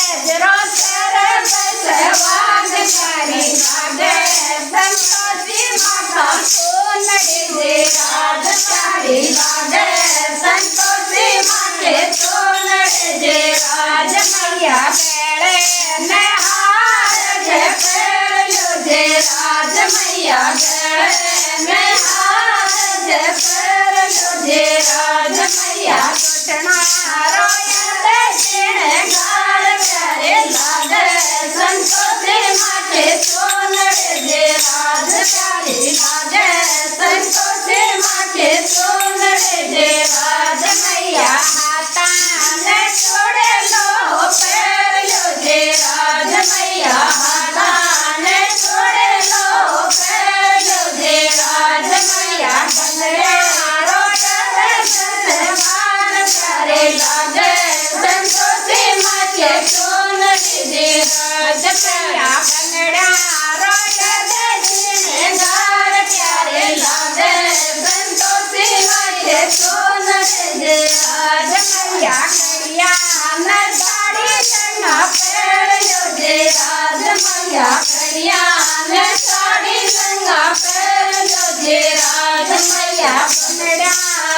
गजरो तेरे बसवाग प्यारे लागे संतोषी माता सोनड़ी दे राज प्यारे लागे संतोषी माते सोनड़ी दे राज मैया पेड़े ने हार जे पेड़ो जे राज मैया पेड़े ने हार जे पेड़ो जे राज मैया घुटना रोया दे गाल प्यारे लागे संतोषी माते सोनड़ी दे राज प्यारे लागे संतोषी माते सोनड़ी दे राज मैया हाथा ने छोड़े लो पैर लो जे राज मैया हाथा ने छोड़े लो पैर लो जे राज मैया बंदरे मारो सवार प्यारे लागे संतोषी माते सोनड़ी दे राज प्यारा बंगड़ा रोया दे गार प्यारे लागे संतोषी माते सोनड़ी दे राज मैया करिया न साड़ी लंगा पैर लो जे राज मैया करिया न साड़ी लंगा पैर लो जे राज मैया बंगड़ा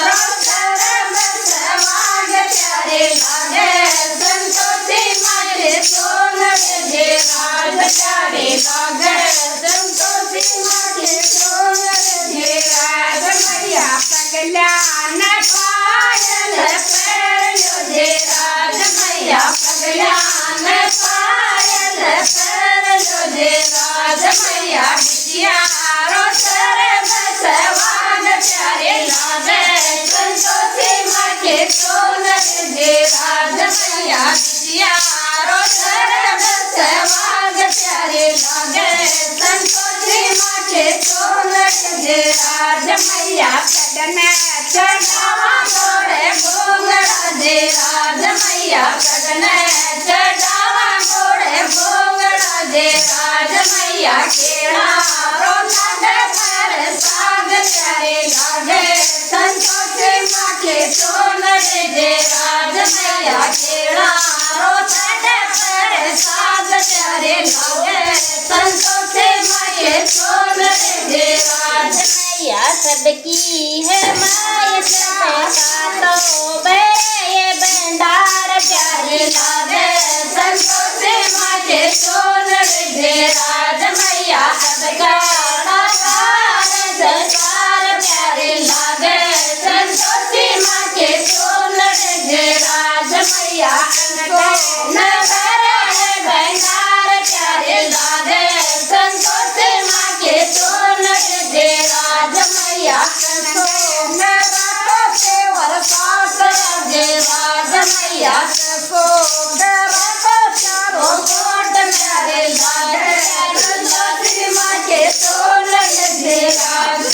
रोतर बसवाग प्यारे लागे संतोषी माते सोनड़ी दे राज प्यारे लागे संतोषी माते सोनड़ी दे राज मैया पगला न पायल पैर लो जे राज मैया पगला न पायल पैर लो जे राज मैया बिटिया रोतर बसवाग प्यारे लागे संतोषी माते सोनड़ी दे राज मैया बिटिया रोतर बसवाग प्यारे लागे संतोषी माते सोनड़ी दे राज मैया कदने चढ़ावा गोड़े भोगड़ा दे राज मैया कदने चढ़ावा गोड़े भोगड़ा दे राज मैया केड़ा रोला दे पर साग प्यारे लागे संतोषी माते सोनड़ी दे राज मैया केड़ा रोला दे पर साग प्यारे लागे संतोषी माते सोनड़ी दे राज मैया सबकी है माय तो ये बंदार प्यारे लागे संतोषी माते सोनड़ी दे राज मैया सबका सरकार प्यारे लागे संतोषी माते सोनड़ी दे राज मैया नगर बंदार प्यारे लागे संतोषी माते सोनड़ी दे राज मैया राज मैया को चारों कोट प्यारे लागे संतोषी माते सोनड़ी दे राज